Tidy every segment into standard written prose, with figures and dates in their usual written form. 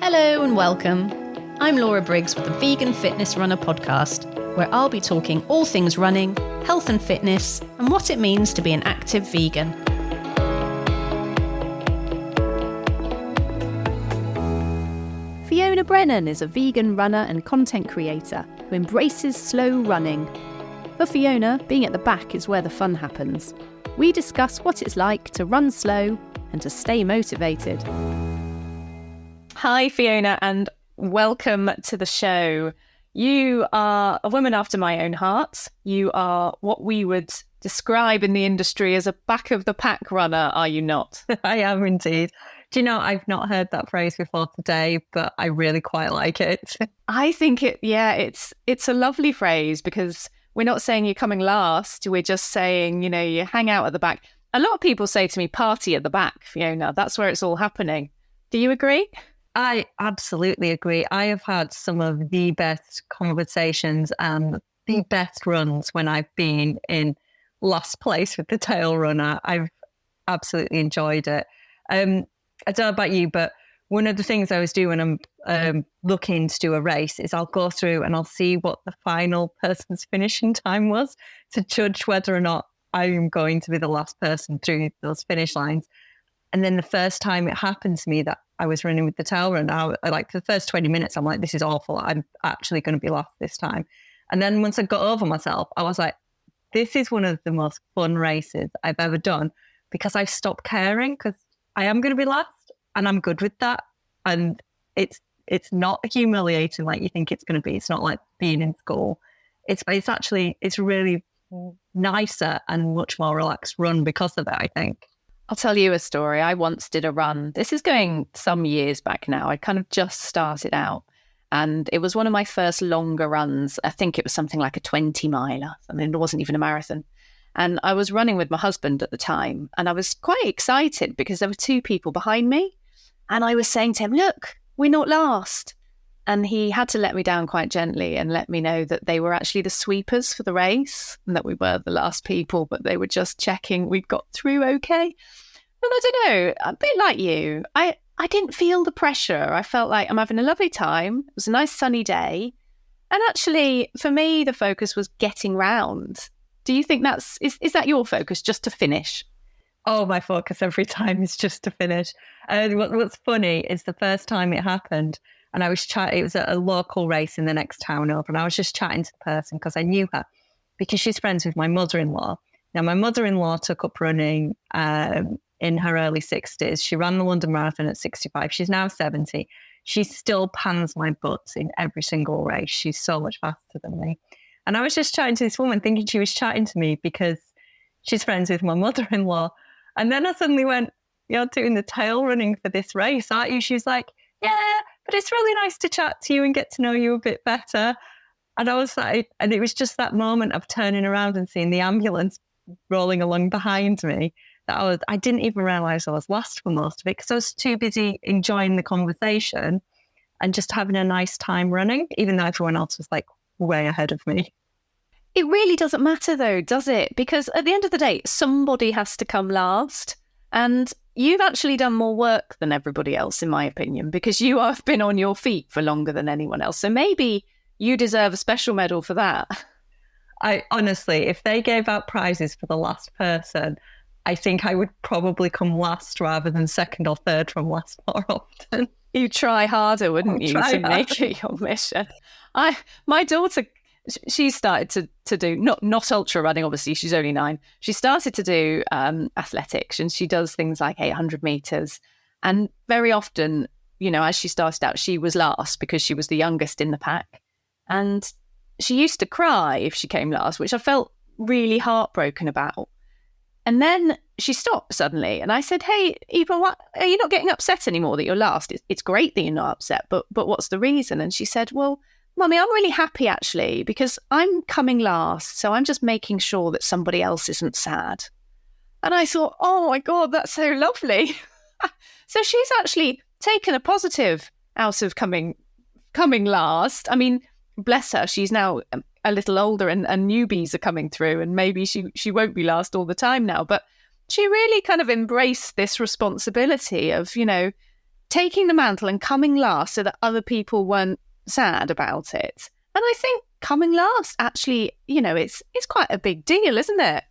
Hello and welcome. I'm Laura Briggs with the Vegan Fitness Runner podcast, where I'll be talking all things running, health and fitness, and what it means to be an active vegan. Fiona Brennan is a vegan runner and content creator who embraces slow running. For Fiona, being at the back is where the fun happens. We discuss what it's like to run slow and to stay motivated. Hi, Fiona, and welcome to the show. You are a woman after my own heart. You are what we would describe in the industry as a back-of-the-pack runner, are you not? I am indeed. Do you know, I've not heard that phrase before today, but I really quite like it. I think it's a lovely phrase because we're not saying you're coming last. We're just saying, you hang out at the back. A lot of people say to me, party at the back, Fiona. That's where it's all happening. Do you agree? I absolutely agree. I have had some of the best conversations and the best runs when I've been in last place with the tail runner. I've absolutely enjoyed it. I don't know about you, but one of the things I always do when I'm looking to do a race is I'll go through and I'll see what the final person's finishing time was to judge whether or not I am going to be the last person through those finish lines. And then the first time it happened to me that I was running with the tail run, I like the first 20 minutes, I'm like, this is awful. I'm actually going to be last this time. And then once I got over myself, I was like, this is one of the most fun races I've ever done because I've stopped caring because I am going to be last and I'm good with that. And it's not humiliating like you think it's going to be. It's not like being in school. It's really nicer and much more relaxed run because of it, I think. I'll tell you a story. I once did a run. This is going some years back now. I kind of just started out and it was one of my first longer runs. I think it was something like a 20 miler. I mean, it wasn't even a marathon. And I was running with my husband at the time and I was quite excited because there were two people behind me. And I was saying to him, look, we're not last. And he had to let me down quite gently and let me know that they were actually the sweepers for the race and that we were the last people, but they were just checking we'd got through okay. And I don't know, a bit like you, I didn't feel the pressure. I felt like I'm having a lovely time. It was a nice sunny day. And actually, for me, the focus was getting round. Do you think is that your focus, just to finish? Oh, my focus every time is just to finish. What's funny is the first time it happened, and I was it was at a local race in the next town over, and I was just chatting to the person because I knew her, because she's friends with my mother-in-law. Now, my mother-in-law took up running in her early 60s. She ran the London Marathon at 65. She's now 70. She still pans my butts in every single race. She's so much faster than me. And I was just chatting to this woman thinking she was chatting to me because she's friends with my mother-in-law. And then I suddenly went, you're doing the tail running for this race, aren't you? She's like, yeah, but it's really nice to chat to you and get to know you a bit better. And I was like, and it was just that moment of turning around and seeing the ambulance rolling along behind me that I didn't even realise I was last for most of it because I was too busy enjoying the conversation and just having a nice time running, even though everyone else was like way ahead of me. It really doesn't matter though, does it? Because at the end of the day, somebody has to come last. And you've actually done more work than everybody else, in my opinion, because you have been on your feet for longer than anyone else. So maybe you deserve a special medal for that. I honestly, if they gave out prizes for the last person, I think I would probably come last rather than second or third from last more often. You'd try harder, wouldn't you, to make it your mission? My daughter, she started to do, not ultra running, obviously, she's only 9. She started to do athletics and she does things like 800 meters. And very often, as she started out, she was last because she was the youngest in the pack. And she used to cry if she came last, which I felt really heartbroken about. And then she stopped suddenly. And I said, hey, Eva, what, are you not getting upset anymore that you're last? It's great that you're not upset, but what's the reason? And she said, well, Mummy, I'm really happy actually because I'm coming last. So I'm just making sure that somebody else isn't sad. And I thought, oh my God, that's so lovely. So she's actually taken a positive out of coming last. I mean, bless her, she's now a little older and newbies are coming through and maybe she won't be last all the time now. But she really kind of embraced this responsibility of, taking the mantle and coming last so that other people weren't sad about it. And I think coming last, actually, it's quite a big deal, isn't it?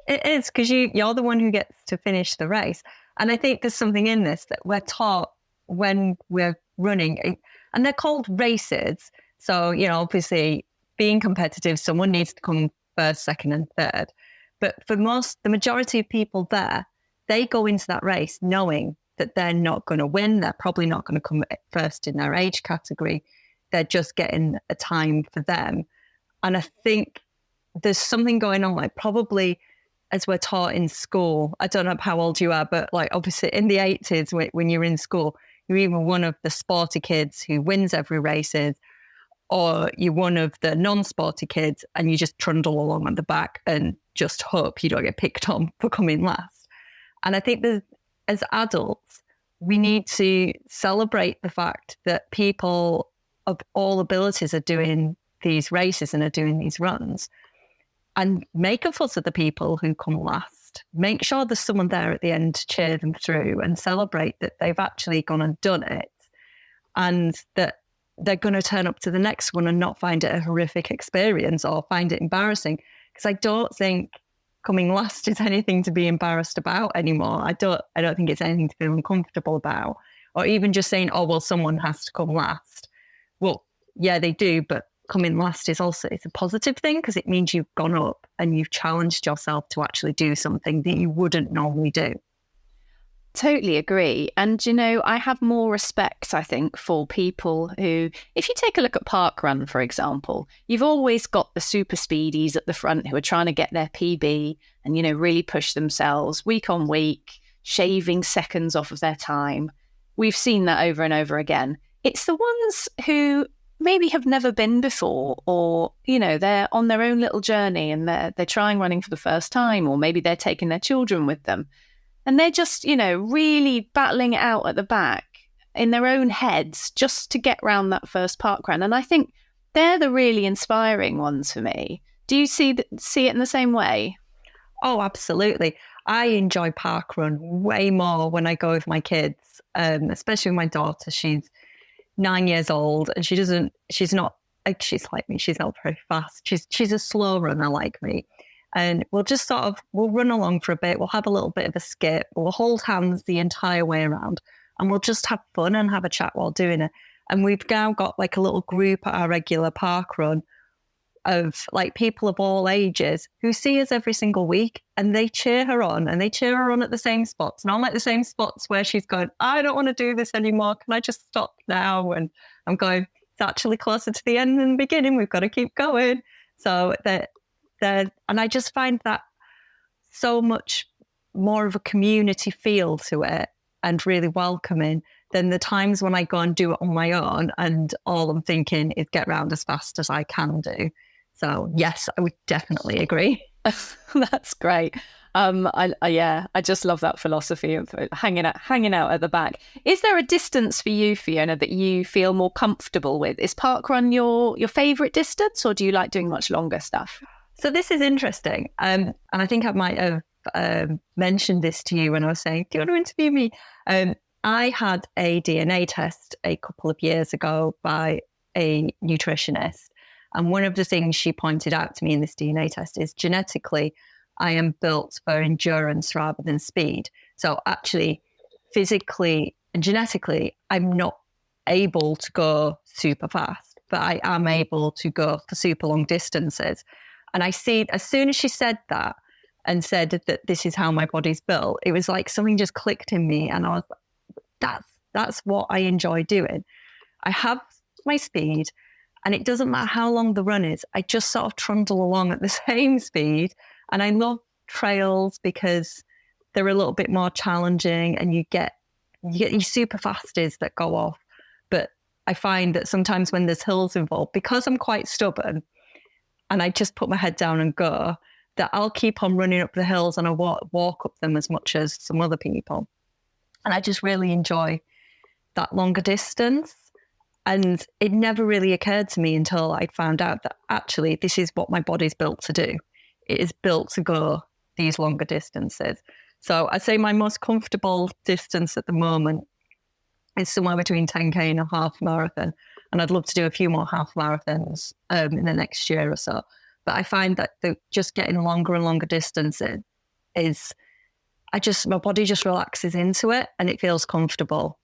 It is, because you're the one who gets to finish the race. And I think there's something in this that we're taught when we're running, and they're called races. So, obviously being competitive, someone needs to come first, second and third. But for the majority of people there, they go into that race knowing that they're not going to win. They're probably not going to come first in their age category. They're just getting a time for them. And I think there's something going on, like probably as we're taught in school. I don't know how old you are, but like obviously in the 80s when you're in school, you're either one of the sporty kids who wins every races, or you're one of the non-sporty kids and you just trundle along at the back and just hope you don't get picked on for coming last. And I think that as adults, we need to celebrate the fact that people of all abilities are doing these races and are doing these runs, and make a fuss of the people who come last. Make sure there's someone there at the end to cheer them through and celebrate that they've actually gone and done it, and that they're going to turn up to the next one and not find it a horrific experience or find it embarrassing. Because I don't think coming last is anything to be embarrassed about anymore. I don't think it's anything to feel uncomfortable about, or even just saying, oh, well, someone has to come last. Well, yeah, they do, but coming last is also, it's a positive thing because it means you've gone up and you've challenged yourself to actually do something that you wouldn't normally do. Totally agree. And, I have more respect, I think, for people who, if you take a look at parkrun, for example, you've always got the super speedies at the front who are trying to get their PB and, really push themselves week on week, shaving seconds off of their time. We've seen that over and over again. It's the ones who maybe have never been before, or, they're on their own little journey and they're trying running for the first time, or maybe they're taking their children with them. And they're just, really battling it out at the back in their own heads just to get round that first parkrun. And I think they're the really inspiring ones for me. Do you see it in the same way? Oh, absolutely. I enjoy parkrun way more when I go with my kids, especially with my daughter. She's 9 years old and she's not like me. She's not very fast. She's a slow runner like me. And we'll just we'll run along for a bit. We'll have a little bit of a skip. We'll hold hands the entire way around and we'll just have fun and have a chat while doing it. And we've now got like a little group at our regular park run of like people of all ages who see us every single week and they cheer her on, and they cheer her on at the same spots. And I'm at the same spots where she's going, I don't want to do this anymore. Can I just stop now? And I'm going, it's actually closer to the end than the beginning. We've got to keep going. So and I just find that so much more of a community feel to it and really welcoming than the times when I go and do it on my own and all I'm thinking is get round as fast as I can do. So yes, I would definitely agree. That's great. I just love that philosophy of hanging out at the back. Is there a distance for you, Fiona, that you feel more comfortable with? Is parkrun your favourite distance, or do you like doing much longer stuff? So this is interesting. And I think I might have mentioned this to you when I was saying, do you want to interview me? I had a DNA test a couple of years ago by a nutritionist. And one of the things she pointed out to me in this DNA test is genetically, I am built for endurance rather than speed. So actually, physically and genetically, I'm not able to go super fast, but I am able to go for super long distances. And I see, as soon as she said that and said that this is how my body's built, it was like something just clicked in me. And I was like, that's what I enjoy doing. I have my speed, and it doesn't matter how long the run is. I just sort of trundle along at the same speed. And I love trails because they're a little bit more challenging and you get these super fasties that go off. But I find that sometimes when there's hills involved, because I'm quite stubborn and I just put my head down and go, that I'll keep on running up the hills and I walk up them as much as some other people. And I just really enjoy that longer distance. And it never really occurred to me until I found out that actually this is what my body's built to do. It is built to go these longer distances. So I'd say my most comfortable distance at the moment It's somewhere between 10K and a half marathon. And I'd love to do a few more half marathons in the next year or so. But I find that just getting longer and longer distances is, my body just relaxes into it and it feels comfortable.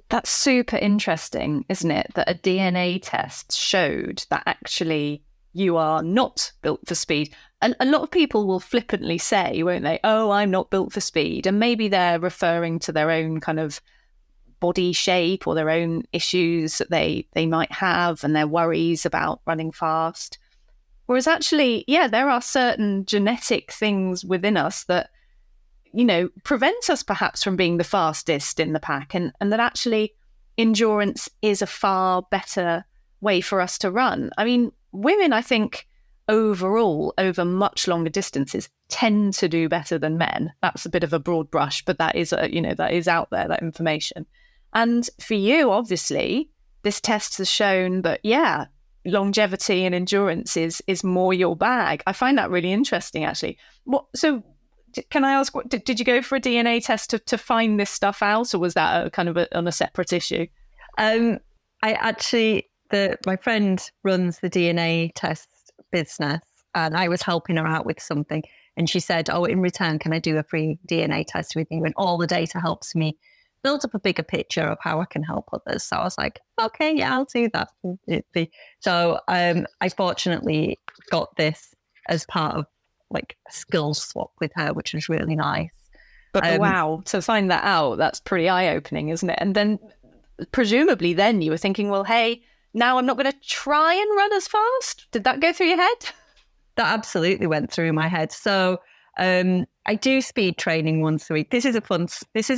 That's super interesting, isn't it? That a DNA test showed that actually you are not built for speed. And a lot of people will flippantly say, won't they, oh, I'm not built for speed. And maybe they're referring to their own kind of body shape or their own issues that they might have and their worries about running fast. Whereas actually, there are certain genetic things within us that, prevent us perhaps from being the fastest in the pack, and that actually endurance is a far better way for us to run. I mean, women, I think, overall, over much longer distances, tend to do better than men. That's a bit of a broad brush, but that is, that is out there, that information. And for you, obviously, this test has shown that, longevity and endurance is more your bag. I find that really interesting, actually. So can I ask, did you go for a DNA test to find this stuff out, or was that on a separate issue? I actually, my friend runs the DNA test business, and I was helping her out with something. And she said, oh, in return, can I do a free DNA test with you? And all the data helps me build up a bigger picture of how I can help others. So I was like, okay, yeah, I'll do that. So I fortunately got this as part of like a skills swap with her, which was really nice. But wow, to find that out, that's pretty eye-opening, isn't it? And then presumably then you were thinking, well, hey, now I'm not going to try and run as fast. Did that go through your head? That absolutely went through my head. So I do speed training once a week. This is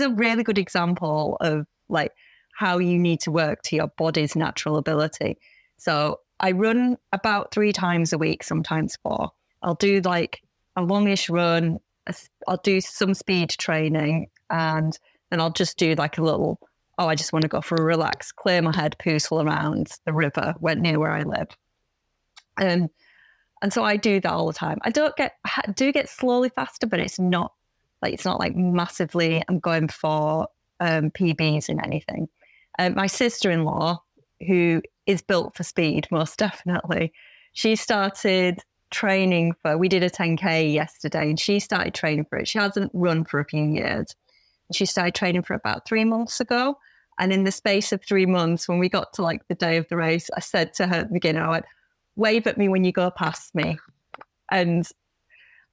a really good example of like how you need to work to your body's natural ability. So I run about 3 times a week, sometimes 4. I'll do like a longish run. I'll do some speed training, and then I'll just do like a little, I just want to go for a relax, clear my head, poodle around the river, went near where I live. And so I do that all the time. I do get slowly faster, but it's not like massively, I'm going for PBs in anything. My sister-in-law, who is built for speed, most definitely, she started training we did a 10K yesterday, and she started training for it. She hasn't run for a few years. She started training for about 3 months ago. And in the space of 3 months, when we got to like the day of the race, I said to her at the beginning, I went, wave at me when you go past me. And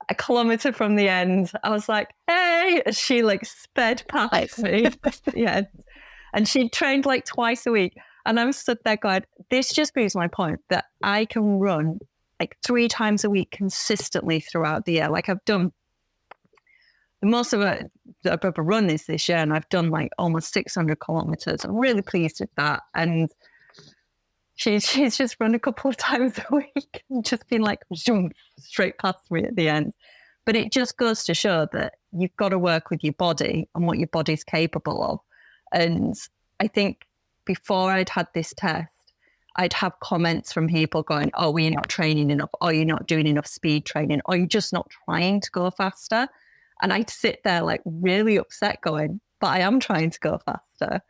a kilometre from the end, I was like, hey, and she like sped past me. Yeah. And she trained like twice a week. And I'm stood there going, this just proves my point that I can run like 3 times a week consistently throughout the year. Like I've done the most of it that I've ever run is this year, and I've done like almost 600 kilometres. I'm really pleased with that. And she's just run a couple of times a week and just been like zoom, straight past me at the end. But it just goes to show that you've got to work with your body and what your body's capable of. And I think before I'd had this test, I'd have comments from people going, oh, well, you're not training enough, or you're not doing enough speed training, or you're just not trying to go faster. And I'd sit there like really upset going, but I am trying to go faster.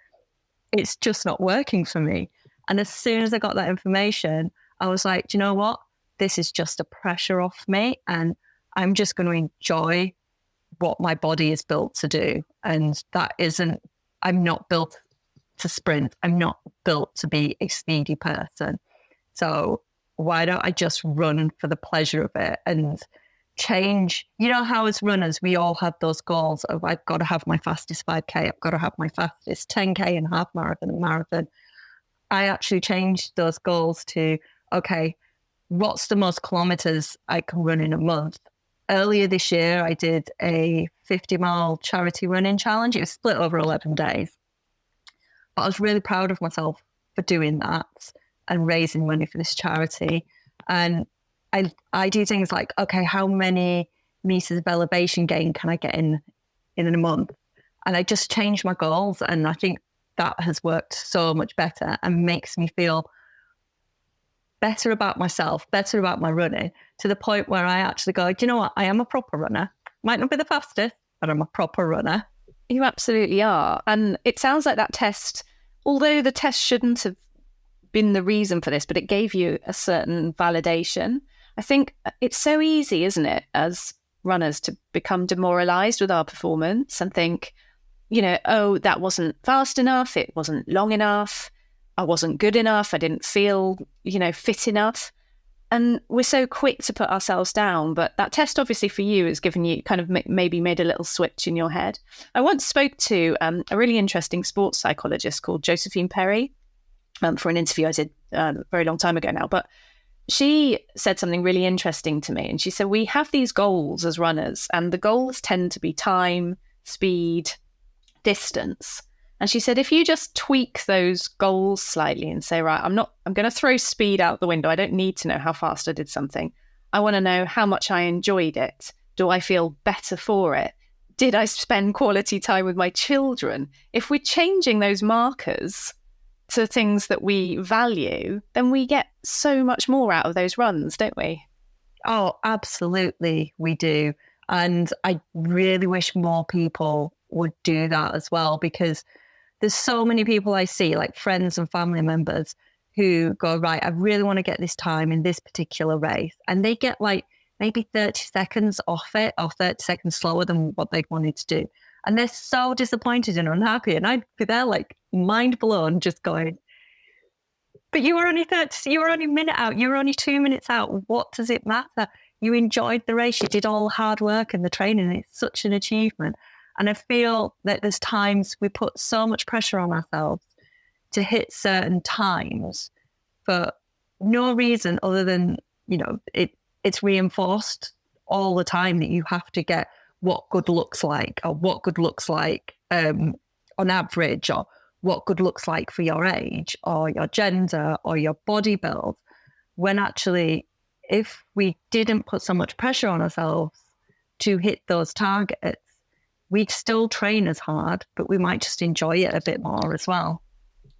It's just not working for me. And as soon as I got that information, I was like, do you know what? This is just a pressure off me, and I'm just going to enjoy what my body is built to do. And I'm not built to sprint. I'm not built to be a speedy person. So why don't I just run for the pleasure of it and change? You know how as runners, we all have those goals of I've got to have my fastest 5K. I've got to have my fastest 10K and half marathon and marathon. I actually changed those goals to, okay, what's the most kilometers I can run in a month? Earlier this year, I did a 50-mile charity running challenge. It was split over 11 days. But I was really proud of myself for doing that and raising money for this charity. And I do things like, okay, how many meters of elevation gain can I get in a month? And I just changed my goals. And I think that has worked so much better and makes me feel better about myself, better about my running, to the point where I actually go, do you know what? I am a proper runner. Might not be the fastest, but I'm a proper runner. You absolutely are. And it sounds like that test, although the test shouldn't have been the reason for this, but it gave you a certain validation. I think it's so easy, isn't it, as runners to become demoralized with our performance and think, oh, that wasn't fast enough. It wasn't long enough. I wasn't good enough. I didn't feel, fit enough. And we're so quick to put ourselves down. But that test, obviously, for you has given you kind of maybe made a little switch in your head. I once spoke to a really interesting sports psychologist called Josephine Perry for an interview I did a very long time ago now. But she said something really interesting to me. And she said, we have these goals as runners, and the goals tend to be time, speed, distance. And she said, if you just tweak those goals slightly and say, right, I'm going to throw speed out the window. I don't need to know how fast I did something. I want to know how much I enjoyed it. Do I feel better for it? Did I spend quality time with my children? If we're changing those markers to things that we value, then we get so much more out of those runs, don't we? Oh, absolutely, we do. And I really wish more people would do that as well, because there's so many people I see, like friends and family members, who go, right, I really want to get this time in this particular race. And they get like maybe 30 seconds off it, or 30 seconds slower than what they wanted to do. And they're so disappointed and unhappy. And I'd be there like mind blown, just going, but you were only a minute out. You were only 2 minutes out. What does it matter? You enjoyed the race. You did all the hard work and the training. It's such an achievement. And I feel that there's times we put so much pressure on ourselves to hit certain times for no reason other than, it's reinforced all the time that you have to get what good looks like, or what good looks like on average, or what good looks like for your age or your gender or your body build. When actually, if we didn't put so much pressure on ourselves to hit those targets, we'd still train as hard, but we might just enjoy it a bit more as well.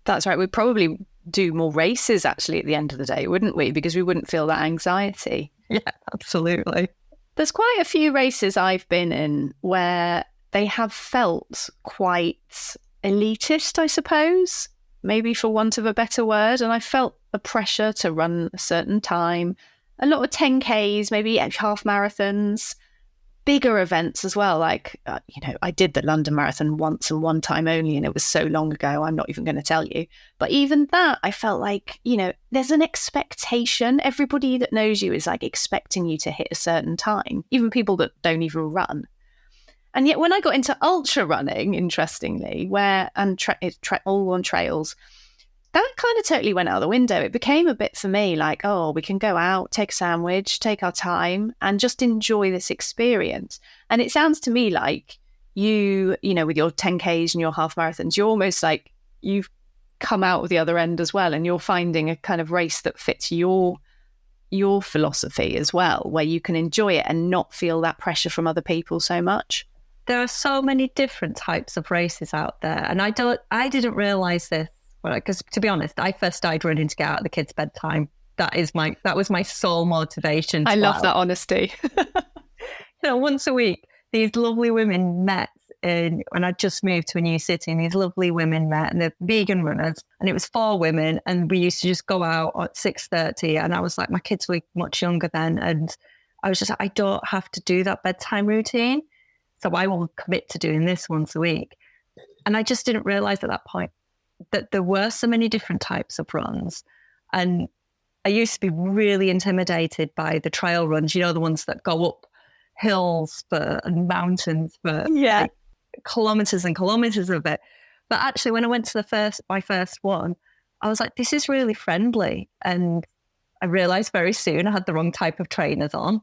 That's right. We'd probably do more races actually at the end of the day, wouldn't we? Because we wouldn't feel that anxiety. Yeah, absolutely. There's quite a few races I've been in where they have felt quite elitist, I suppose, maybe for want of a better word. And I felt the pressure to run a certain time, a lot of 10Ks, maybe half marathons, bigger events as well. Like, I did the London Marathon once and one time only, and it was so long ago, I'm not even going to tell you. But even that, I felt like, there's an expectation. Everybody that knows you is like expecting you to hit a certain time, even people that don't even run. And yet when I got into ultra running, interestingly, all on trails, that kind of totally went out the window. It became a bit for me like, oh, we can go out, take a sandwich, take our time and just enjoy this experience. And it sounds to me like you with your 10Ks and your half marathons, you're almost like you've come out of the other end as well. And you're finding a kind of race that fits your philosophy as well, where you can enjoy it and not feel that pressure from other people so much. There are so many different types of races out there. And I didn't realize this. Because to be honest, I first started running to get out of the kids' bedtime. That was my sole motivation. I love that honesty. Once a week, these lovely women met when I just moved to a new city, and these lovely women met, and they're vegan runners, and it was 4 women, and we used to just go out at 6:30, and I was like, my kids were much younger then, and I was just like, I don't have to do that bedtime routine, so I will commit to doing this once a week. And I just didn't realize at that point that there were so many different types of runs. And I used to be really intimidated by the trail runs, the ones that go up hills and mountains for like kilometers and kilometers of it. But actually, when I went to my first one, I was like, this is really friendly. And I realized very soon I had the wrong type of trainers on.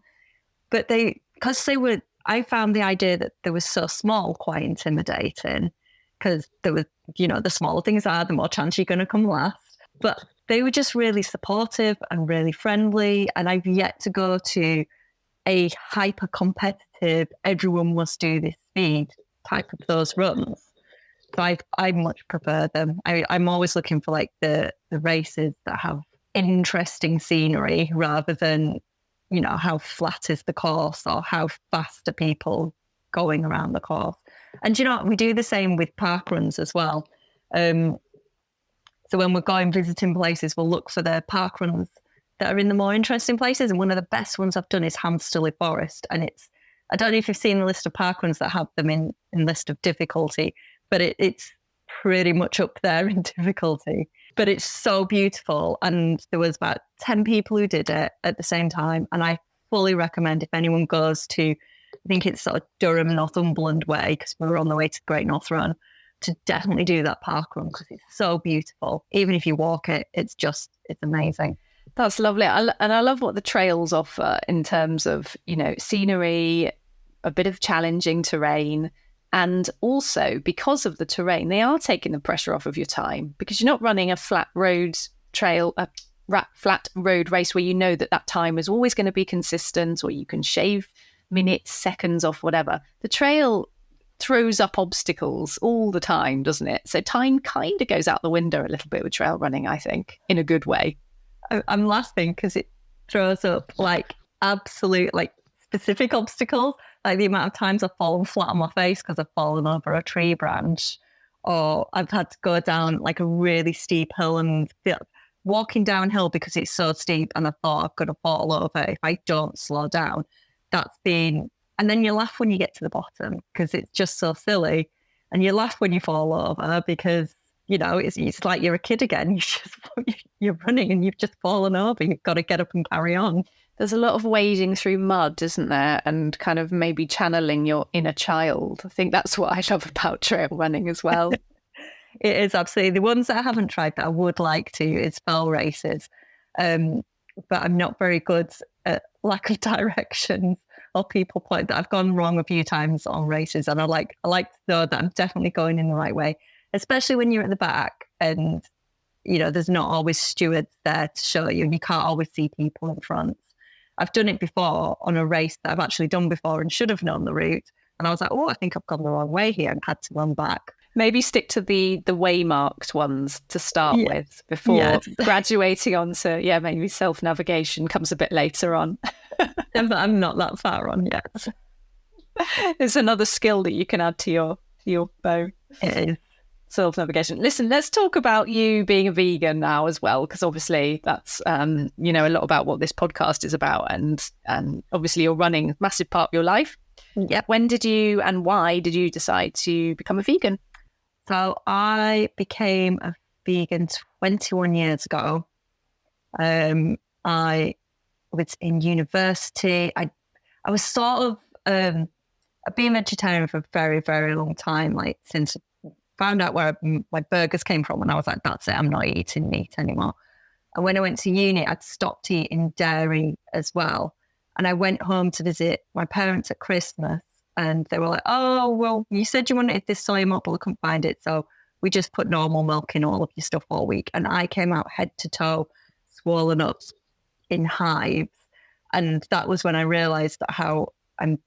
But I found the idea that they were so small quite intimidating, because there was, the smaller things are, the more chance you're going to come last. But they were just really supportive and really friendly. And I've yet to go to a hyper competitive, everyone must do this speed type of those runs. So I much prefer them. I'm always looking for like the races that have interesting scenery rather than, how flat is the course or how fast are people going around the course. And you know what? We do the same with park runs as well. So when we're going visiting places, we'll look for the park runs that are in the more interesting places. And one of the best ones I've done is Hamsterley Forest. And I don't know if you've seen the list of park runs that have them in list of difficulty, but it's pretty much up there in difficulty. But it's so beautiful. And there was about 10 people who did it at the same time. And I fully recommend if anyone goes to, I think it's sort of Durham, Northumberland way, because we were on the way to the Great North Run, to definitely do that park run because it's so beautiful. Even if you walk it, it's amazing. That's lovely. And I love what the trails offer in terms of, scenery, a bit of challenging terrain. And also because of the terrain, they are taking the pressure off of your time because you're not running a flat road trail, a flat road race where you know that time is always going to be consistent or you can shave minutes, seconds off, whatever. The trail throws up obstacles all the time, doesn't it? So time kind of goes out the window a little bit with trail running, I think, in a good way. I'm laughing because it throws up absolute specific obstacles, like the amount of times I've fallen flat on my face because I've fallen over a tree branch, or I've had to go down a really steep hill and walking downhill because it's so steep and I thought I'm going to fall over if I don't slow down. And then you laugh when you get to the bottom because it's just so silly. And you laugh when you fall over because, it's like you're a kid again. You're running and you've just fallen over. You've got to get up and carry on. There's a lot of wading through mud, isn't there? And kind of maybe channeling your inner child. I think that's what I love about trail running as well. It is absolutely. The ones that I haven't tried that I would like to is fell races. But I'm not very good at lack of directions or people point that I've gone wrong a few times on races. And I like to know that I'm definitely going in the right way, especially when you're at the back and, there's not always stewards there to show you and you can't always see people in front. I've done it before on a race that I've actually done before and should have known the route. And I was like, I think I've gone the wrong way here and had to run back. Maybe stick to the way-marked ones to start with before graduating on to, maybe self-navigation comes a bit later on. But I'm not that far on yet. It's another skill that you can add to your bow. It is. Self-navigation. Listen, let's talk about you being a vegan now as well, because obviously that's, a lot about what this podcast is about. And obviously you're running a massive part of your life. Yep. When did you and why did you decide to become a vegan? So I became a vegan 21 years ago. I was in university. I was sort of, I've been vegetarian for a very, very long time, since I found out where my burgers came from, and I was like, that's it, I'm not eating meat anymore. And when I went to uni, I'd stopped eating dairy as well. And I went home to visit my parents at Christmas. And they were like, oh, well, you said you wanted this soy milk, but we couldn't find it. So we just put normal milk in all of your stuff all week. And I came out head to toe, swollen up in hives. And that was when I realised how I'm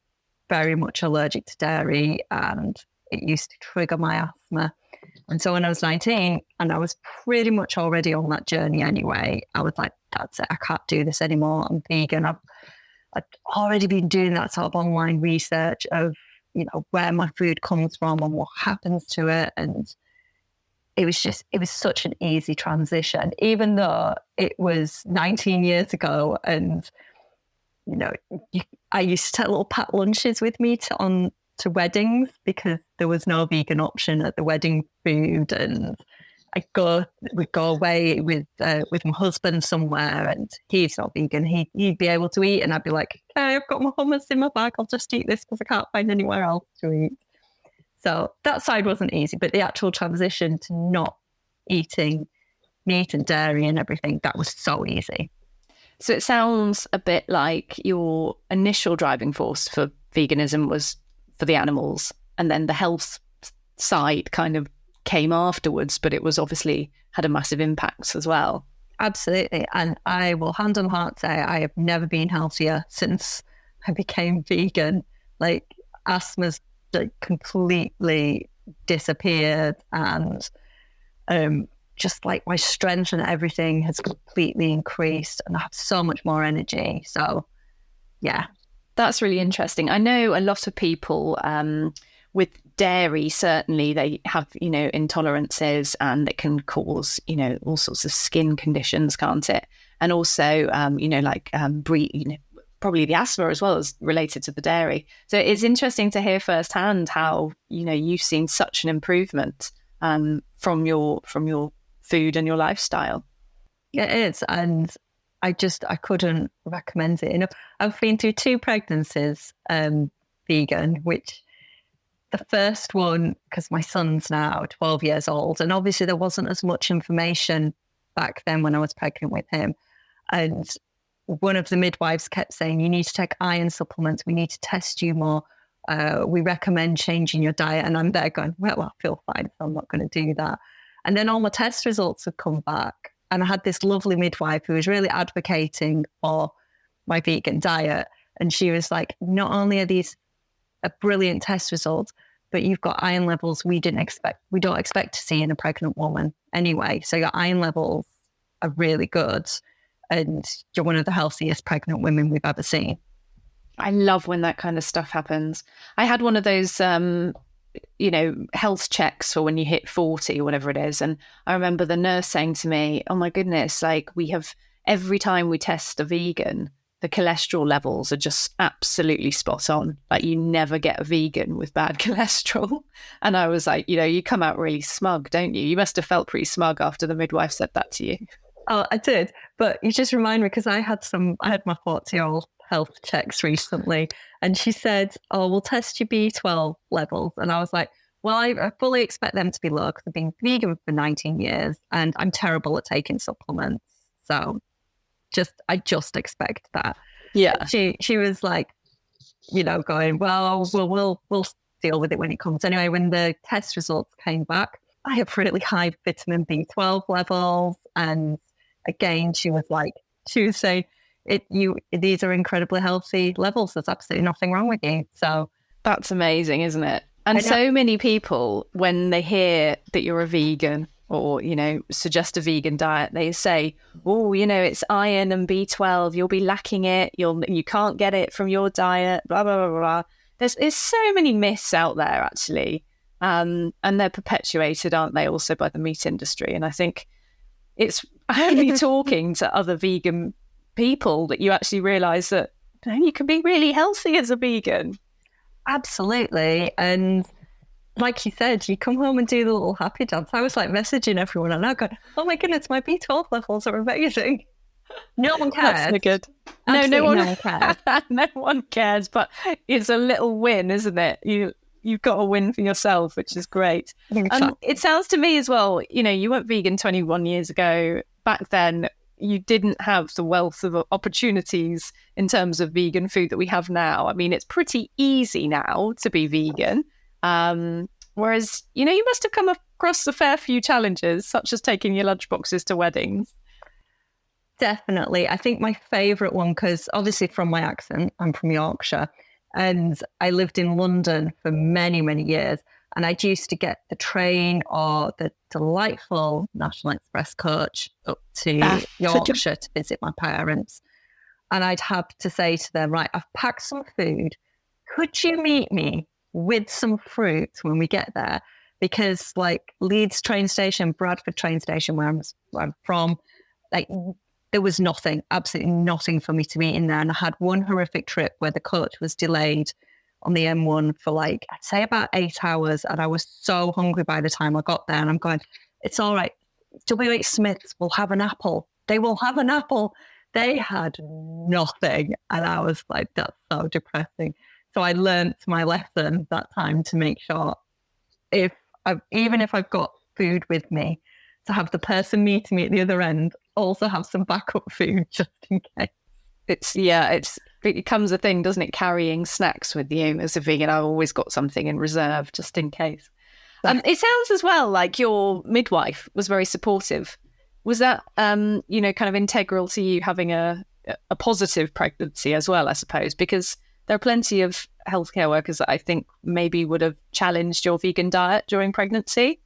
very much allergic to dairy and it used to trigger my asthma. And so when I was 19, and I was pretty much already on that journey anyway, I was like, that's it, I can't do this anymore. I'm vegan. I'd already been doing that sort of online research of, where my food comes from and what happens to it. And it was such an easy transition, even though it was 19 years ago. And, I used to take little packed lunches with me to weddings because there was no vegan option at the wedding food. And we'd go away with my husband somewhere and he's not vegan. He'd be able to eat and I'd be like, okay, I've got my hummus in my bag. I'll just eat this because I can't find anywhere else to eat. So that side wasn't easy, but the actual transition to not eating meat and dairy and everything, that was so easy. So it sounds a bit like your initial driving force for veganism was for the animals, and then the health side kind of came afterwards, but it was obviously had a massive impact as well. Absolutely. And I will hand on heart say I have never been healthier since I became vegan. Asthma's completely disappeared, and just my strength and everything has completely increased, and I have so much more energy. So yeah. That's really interesting. I know a lot of people with dairy, certainly they have, intolerances, and it can cause, all sorts of skin conditions, can't it? And also, probably the asthma as well is related to the dairy. So it's interesting to hear firsthand how, you've seen such an improvement from your food and your lifestyle. Yeah, it is. And I couldn't recommend it enough. I've been through 2 pregnancies vegan, which the first one, because my son's now 12 years old, and obviously there wasn't as much information back then when I was pregnant with him. And one of the midwives kept saying, you need to take iron supplements. We need to test you more. We recommend changing your diet. And I'm there going, well, I feel fine, so I'm not going to do that. And then all my test results had come back. And I had this lovely midwife who was really advocating for my vegan diet. And she was like, not only are these a brilliant test results, but you've got iron levels we don't expect to see in a pregnant woman anyway. So your iron levels are really good. And you're one of the healthiest pregnant women we've ever seen. I love when that kind of stuff happens. I had one of those, health checks for when you hit 40 or whatever it is. And I remember the nurse saying to me, oh my goodness, like every time we test a vegan, the cholesterol levels are just absolutely spot on. Like you never get a vegan with bad cholesterol. And I was like, you come out really smug, don't you? You must have felt pretty smug after the midwife said that to you. Oh, I did. But you just remind me, because I had my 40-year-old health checks recently, and she said, oh, we'll test your B12 levels. And I was like, well, I fully expect them to be low because I've been vegan for 19 years and I'm terrible at taking supplements. So I just expect that. Yeah. She was like, going, well, we'll deal with it when it comes. Anyway, when the test results came back, I have really high vitamin B12 levels. And again, she was saying, these are incredibly healthy levels. There's absolutely nothing wrong with you. So that's amazing, isn't it? And so many people, when they hear that you're a vegan or, suggest a vegan diet, they say, oh, it's iron and B12. You'll be lacking it. You can't get it from your diet, blah, blah, blah, blah. There's so many myths out there, actually. And they're perpetuated, aren't they, also by the meat industry? And I think it's only talking to other vegan people that you actually realise that you can be really healthy as a vegan. Absolutely. And like you said, you come home and do the little happy dance. I was messaging everyone and I go, oh my goodness, my B12 levels are amazing. No one cares. That's so good. No one cares. No one cares, but it's a little win, isn't it? You've got a win for yourself, which is great. It sounds to me as well, you went vegan 21 years ago. Back then, you didn't have the wealth of opportunities in terms of vegan food that we have now. I mean, it's pretty easy now to be vegan. Whereas, you must have come across a fair few challenges, such as taking your lunchboxes to weddings. Definitely. I think my favourite one, because obviously from my accent, I'm from Yorkshire, and I lived in London for many, many years. And I used to get the train or the delightful National Express coach up to Yorkshire to visit my parents. And I'd have to say to them, right, I've packed some food. Could you meet me with some fruit when we get there? Because Leeds train station, Bradford train station, where I'm from, there was nothing, absolutely nothing for me to eat in there. And I had one horrific trip where the coach was delayed on the M1 for I'd say about 8 hours. And I was so hungry by the time I got there. And I'm going, it's all right. WH Smith's will have an apple. They will have an apple. They had nothing. And I was like, that's so depressing. So I learned my lesson that time to make sure even if I've got food with me, to have the person meeting me at the other end also have some backup food just in case. It becomes a thing, doesn't it? Carrying snacks with you as a vegan. I've always got something in reserve just in case. It sounds as well like your midwife was very supportive. Was that, kind of integral to you having a positive pregnancy as well, I suppose? Because there are plenty of healthcare workers that I think maybe would have challenged your vegan diet during pregnancy.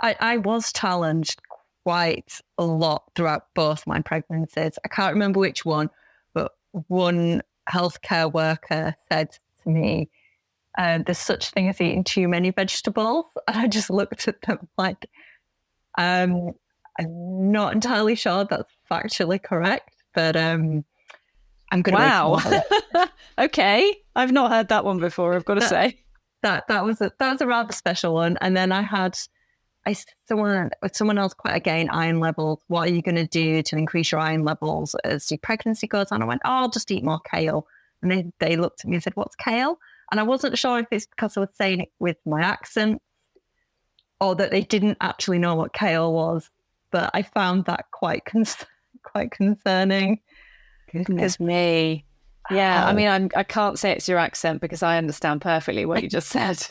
I was challenged quite a lot throughout both my pregnancies. I can't remember which one, but one healthcare worker said to me, there's such thing as eating too many vegetables. And I just looked at them like, I'm not entirely sure that's factually correct, but I'm going to Wow. ignore it. Okay. I've not heard that one before, I've got to say. That was a rather special one. And then I had someone else quite again, iron levels. What are you going to do to increase your iron levels as your pregnancy goes on? I went, I'll just eat more kale. And they looked at me and said, what's kale? And I wasn't sure if it's because I was saying it with my accent or that they didn't actually know what kale was. But I found that quite concerning. Goodness me. Yeah, I mean, I can't say it's your accent because I understand perfectly what you just said.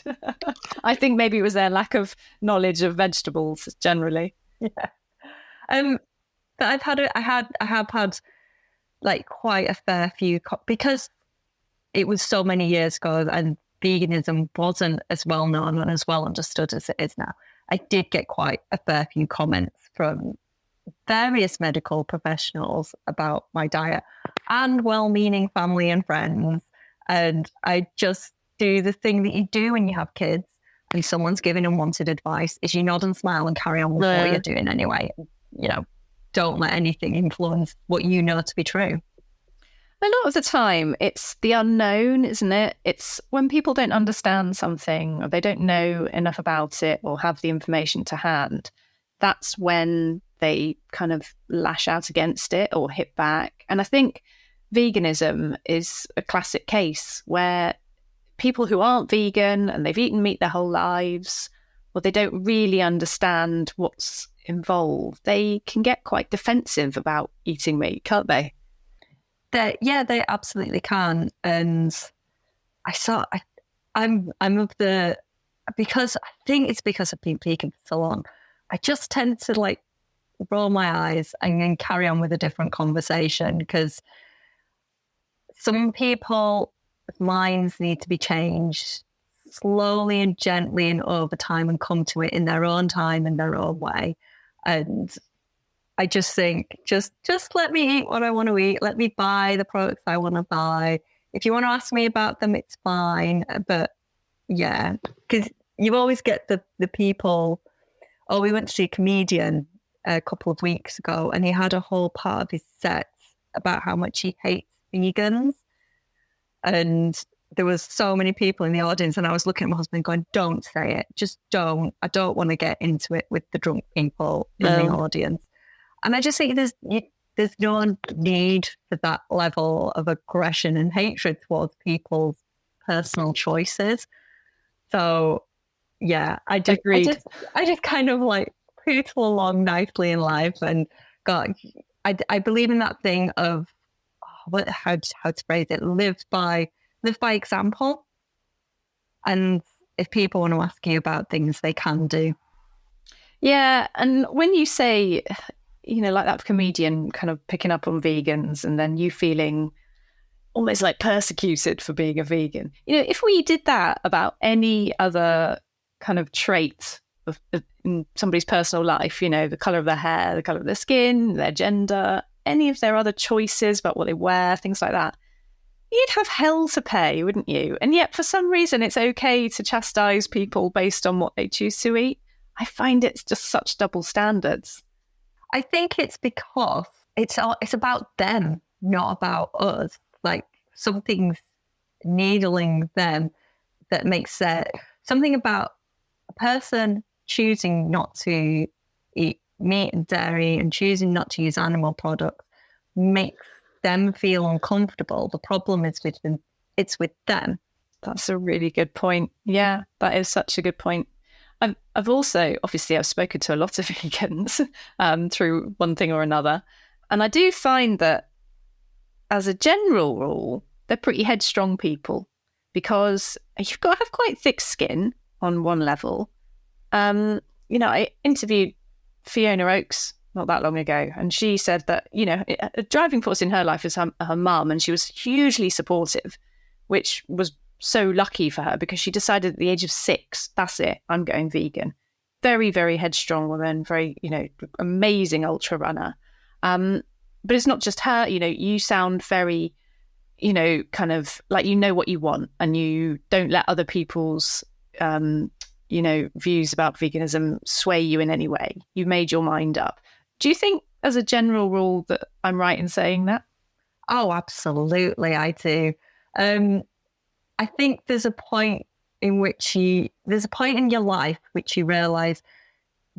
I think maybe it was their lack of knowledge of vegetables generally. Yeah. But I have had like quite a fair few because it was so many years ago and veganism wasn't as well known and as well understood as it is now. I did get quite a fair few comments from various medical professionals about my diet and well-meaning family and friends. And I just do the thing that you do when you have kids and someone's giving unwanted advice is you nod and smile and carry on with what you're doing anyway. You know, don't let anything influence what you know to be true. A lot of the time, it's the unknown, isn't it? It's when people don't understand something or they don't know enough about it or have the information to hand. That's when they kind of lash out against it or hit back. And I think veganism is a classic case where people who aren't vegan and they've eaten meat their whole lives, or they don't really understand what's involved, they can get quite defensive about eating meat, can't they? They absolutely can. And I'm of the, because I think it's because I've been vegan for so long, I just tend to like roll my eyes and then carry on with a different conversation because some people's minds need to be changed slowly and gently and over time and come to it in their own time and their own way. And I just think, just let me eat what I want to eat. Let me buy the products I want to buy. If you want to ask me about them, it's fine. But yeah, because you always get the people. Oh, we went to see a comedian a couple of weeks ago and he had a whole part of his set about how much he hates vegans. And there was so many people in the audience and I was looking at my husband going, don't say it. Just don't. I don't want to get into it with the drunk people in the audience. And I just think there's no need for that level of aggression and hatred towards people's personal choices. So, yeah, I just kind of like pootle along nicely in life and I believe in that thing of how to phrase it, live by example. And if people want to ask you about things, they can do. Yeah, and when you say, you know, like that comedian kind of picking up on vegans and then you feeling almost like persecuted for being a vegan. You know, if we did that about any other kind of trait of in somebody's personal life, you know, the colour of their hair, the colour of their skin, their gender, any of their other choices about what they wear, things like that, you'd have hell to pay, wouldn't you? And yet for some reason it's okay to chastise people based on what they choose to eat. I find it's just such double standards. I think it's because it's about them, not about us. Like something's needling them that makes something about a person choosing not to eat meat and dairy and choosing not to use animal products makes them feel uncomfortable. The problem is with them. It's with them. That's a really good point. Yeah, that is such a good point. I've also, obviously, I've spoken to a lot of vegans through one thing or another. And I do find that as a general rule, they're pretty headstrong people because you've got to have quite thick skin on one level. You know, I interviewed Fiona Oakes not that long ago, and she said that, you know, a driving force in her life is her mum, and she was hugely supportive, which was so lucky for her because she decided at the age of 6, that's it, I'm going vegan. Very, very headstrong woman, very, you know, amazing ultra runner. But it's not just her, you know, you sound very, kind of like, what you want, and you don't let other people's, views about veganism sway you in any way. You've made your mind up. Do you think, as a general rule, that I'm right in saying that? Oh, absolutely, I do. I think there's a point in your life which you realise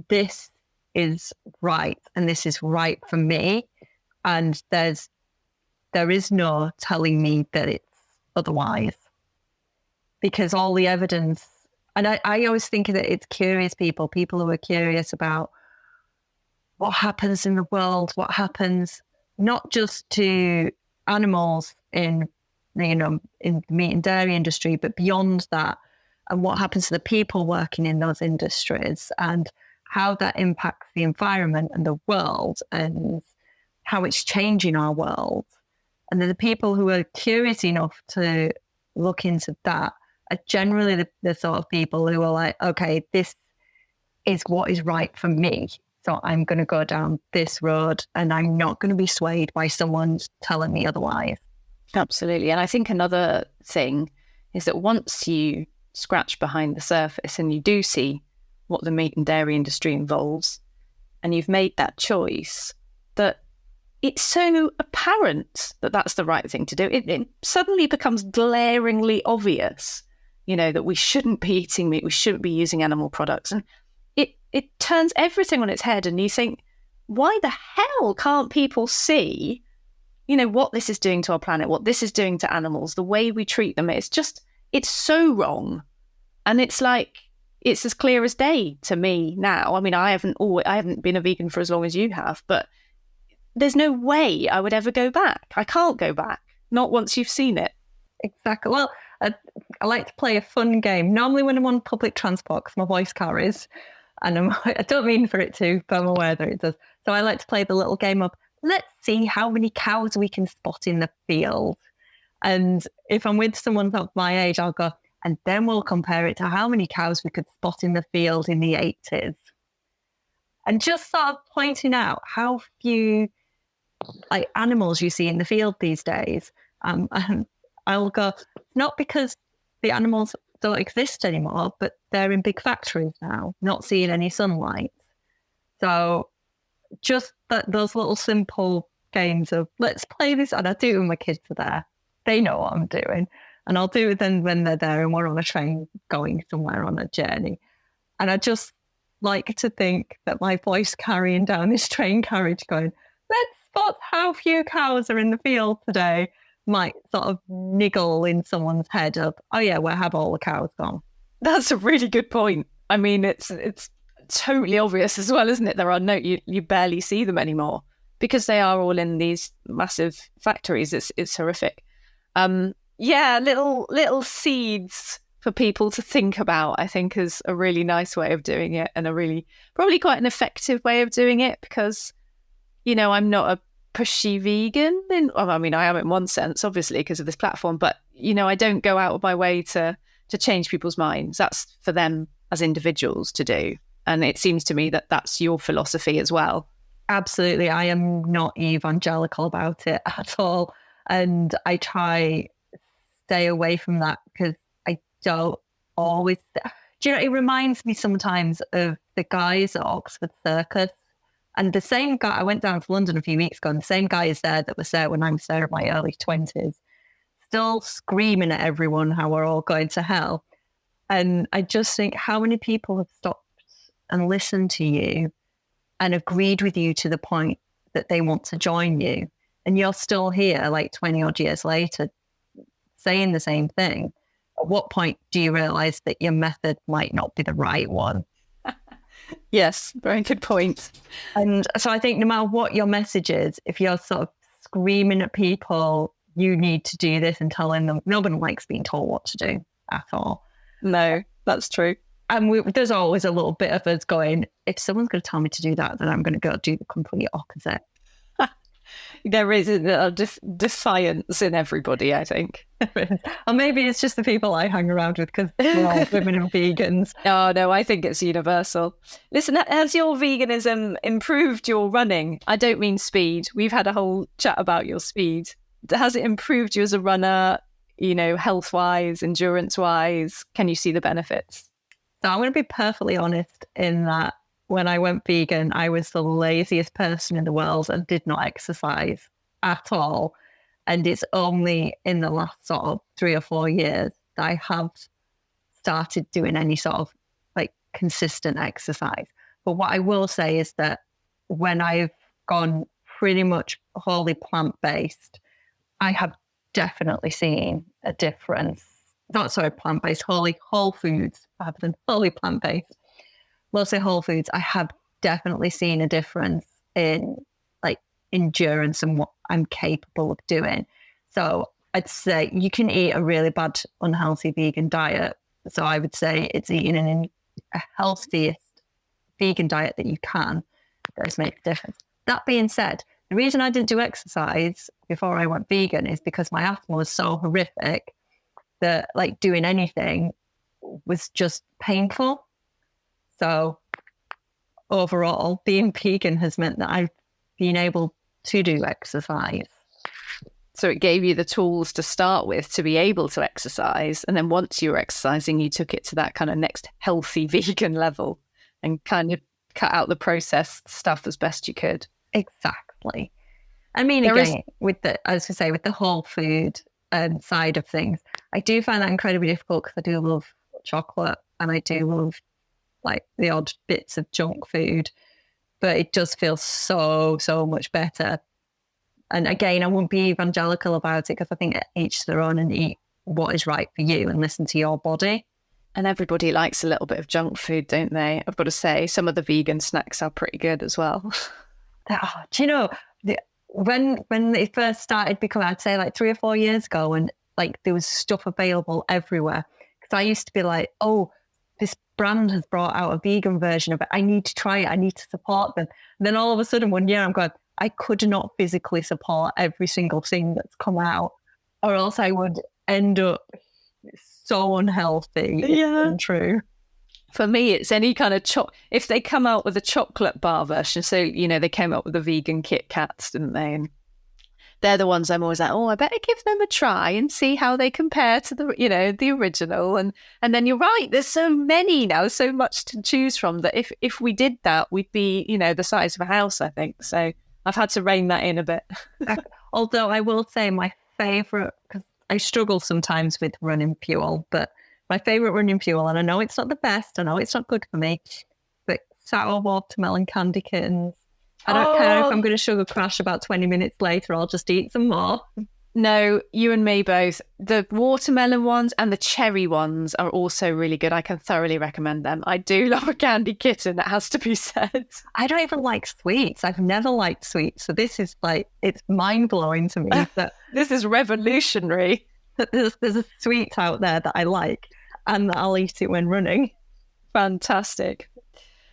this is right and this is right for me, and there is no telling me that it's otherwise, because all the evidence, and I always think that it's curious people who are curious about what happens in the world, what happens not just to animals in the meat and dairy industry, but beyond that, and what happens to the people working in those industries, and how that impacts the environment and the world, and how it's changing our world. And the people who are curious enough to look into that are generally the sort of people who are like, okay, this is what is right for me. So I'm going to go down this road, and I'm not going to be swayed by someone telling me otherwise. Absolutely. And I think another thing is that once you scratch behind the surface and you do see what the meat and dairy industry involves, and you've made that choice, that it's so apparent that that's the right thing to do. It suddenly becomes glaringly obvious, that we shouldn't be eating meat, we shouldn't be using animal products. And it turns everything on its head, and you think, why the hell can't people see, what this is doing to our planet, what this is doing to animals, the way we treat them? It's so wrong. And it's like, it's as clear as day to me now. I mean, I haven't been a vegan for as long as you have, but there's no way I would ever go back. I can't go back, not once you've seen it. Exactly. Well, I like to play a fun game. Normally when I'm on public transport, because my voice carries, and I don't mean for it to, but I'm aware that it does. So I like to play the little game of, let's see how many cows we can spot in the field. And if I'm with someone of my age, I'll go, and then we'll compare it to how many cows we could spot in the field in the 80s. And just sort of pointing out how few animals you see in the field these days. And I'll go, not because the animals don't exist anymore, but they're in big factories now, not seeing any sunlight. So just those little simple games of, let's play this, and I do it when my kids are there. They know what I'm doing. And I'll do it then when they're there and we're on a train going somewhere on a journey. And I just like to think that my voice carrying down this train carriage going, let's spot how few cows are in the field today, might sort of niggle in someone's head of, oh yeah, where have all the cows gone? That's a really good point. I mean, it's totally obvious as well, isn't it? There are you barely see them anymore because they are all in these massive factories. It's horrific. Little seeds for people to think about, I think, is a really nice way of doing it, and a really, probably quite an effective way of doing it, because, I'm not a pushy vegan. I am in one sense, obviously, because of this platform, but, I don't go out of my way to change people's minds. That's for them as individuals to do. And it seems to me that that's your philosophy as well. Absolutely. I am not evangelical about it at all. And I try stay away from that, because I don't always... it reminds me sometimes of the guys at Oxford Circus. And the same guy, I went down to London a few weeks ago, and the same guy is there that was there when I was there in my early 20s, still screaming at everyone how we're all going to hell. And I just think, how many people have stopped and listened to you and agreed with you to the point that they want to join you? And you're still here, 20 odd years later, saying the same thing. At what point do you realise that your method might not be the right one? Yes, very good point. And so I think no matter what your message is, if you're sort of screaming at people, you need to do this, and telling them, nobody likes being told what to do at all. No, that's true. And there's always a little bit of us going, if someone's going to tell me to do that, then I'm going to go do the complete opposite. There is a defiance in everybody, I think. Or maybe it's just the people I hang around with, because we're all women and vegans. Oh, no, I think it's universal. Listen, has your veganism improved your running? I don't mean speed. We've had a whole chat about your speed. has it improved you as a runner, health-wise, endurance-wise? Can you see the benefits? So I'm going to be perfectly honest in that when I went vegan, I was the laziest person in the world and did not exercise at all. And it's only in the last sort of 3 or 4 years that I have started doing any sort of like consistent exercise. But what I will say is that when I've gone pretty much wholly plant-based, I have definitely seen a difference. Not sorry, plant-based, whole foods rather than wholly plant-based. Mostly whole foods. I have definitely seen a difference in like endurance and what I'm capable of doing. So I'd say you can eat a really bad, unhealthy vegan diet. So I would say it's eating a healthiest vegan diet that you can that has made a difference. That being said, the reason I didn't do exercise before I went vegan is because my asthma was so horrific that like doing anything was just painful. So overall, being vegan has meant that I've been able to do exercise. So it gave you the tools to start with to be able to exercise. And then once you were exercising, you took it to that kind of next healthy vegan level and kind of cut out the processed stuff as best you could. Exactly. I mean, with the whole food side of things, I do find that incredibly difficult because I do love chocolate and I do love like the odd bits of junk food, but it does feel so much better. And again, I wouldn't be evangelical about it because I think each their own and eat what is right for you and listen to your body. And everybody likes a little bit of junk food, don't they? I've got to say, some of the vegan snacks are pretty good as well. Do you know, when it first started becoming, I'd say like 3 or 4 years ago, and like there was stuff available everywhere. Because I used to be like, oh, this brand has brought out a vegan version of it. I need to try it. I need to support them. And then all of a sudden one year I'm going, I could not physically support every single thing that's come out, or else I would end up so unhealthy. Yeah, it's true. For me, it's any kind of if they come out with a chocolate bar version. So, they came up with the vegan Kit Kats, didn't they? And they're the ones I'm always like, oh, I better give them a try and see how they compare to the original. And then you're right, there's so many now, so much to choose from that if we did that, we'd be, the size of a house, I think. So I've had to rein that in a bit. Although I will say my favourite, because I struggle sometimes with running fuel, but my favourite running fuel, and I know it's not the best, I know it's not good for me, but sour watermelon candy kittens. I don't care if I'm going to sugar crash about 20 minutes later, I'll just eat some more. No, you and me both. The watermelon ones and the cherry ones are also really good. I can thoroughly recommend them. I do love a candy kitten, that has to be said. I don't even like sweets. I've never liked sweets. So this is like, it's mind-blowing to me that this is revolutionary. There's a sweet out there that I like and that I'll eat it when running. Fantastic.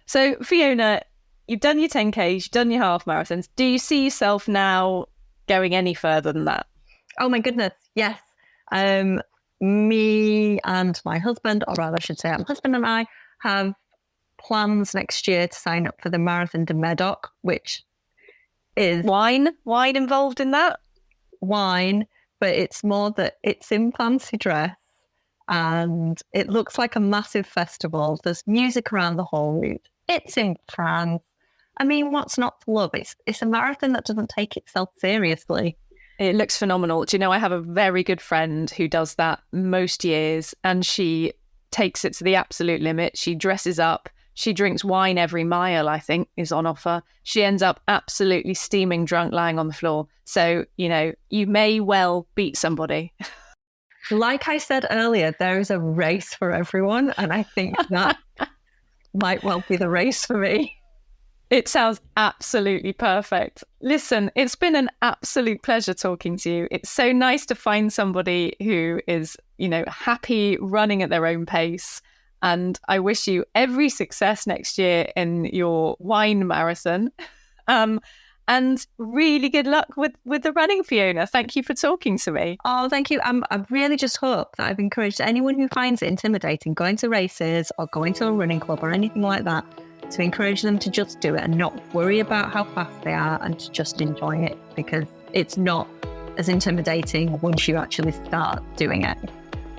So Fiona, you've done your 10Ks, you've done your half marathons. Do you see yourself now going any further than that? Oh my goodness, yes. Me and my husband, or rather I should say my husband and I, have plans next year to sign up for the Marathon de Medoc, which is... Wine involved in that? Wine, but it's more that it's in fancy dress and it looks like a massive festival. There's music around the whole route. It's in France. I mean, what's not to love? It's a marathon that doesn't take itself seriously. It looks phenomenal. Do you know, I have a very good friend who does that most years and she takes it to the absolute limit. She dresses up. She drinks wine every mile, I think, is on offer. She ends up absolutely steaming drunk lying on the floor. So, you may well beat somebody. Like I said earlier, there is a race for everyone. And I think that might well be the race for me. It sounds absolutely perfect. Listen, it's been an absolute pleasure talking to you. It's so nice to find somebody who is, happy running at their own pace. And I wish you every success next year in your wine marathon. And really good luck with the running, Fiona. Thank you for talking to me. Oh, thank you. I really just hope that I've encouraged anyone who finds it intimidating going to races or going to a running club or anything like that, to encourage them to just do it and not worry about how fast they are and to just enjoy it, because it's not as intimidating once you actually start doing it.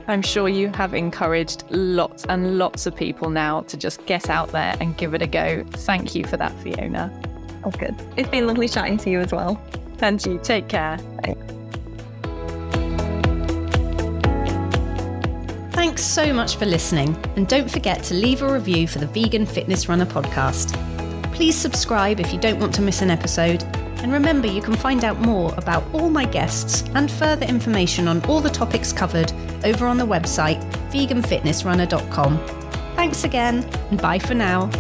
I'm sure you have encouraged lots and lots of people now to just get out there and give it a go. Thank you for that, Fiona. Oh, good. It's been lovely chatting to you as well. And you, take care. Thanks. Thanks so much for listening, and don't forget to leave a review for the Vegan Fitness Runner podcast. Please subscribe if you don't want to miss an episode, and remember you can find out more about all my guests and further information on all the topics covered over on the website veganfitnessrunner.com. Thanks again, and bye for now.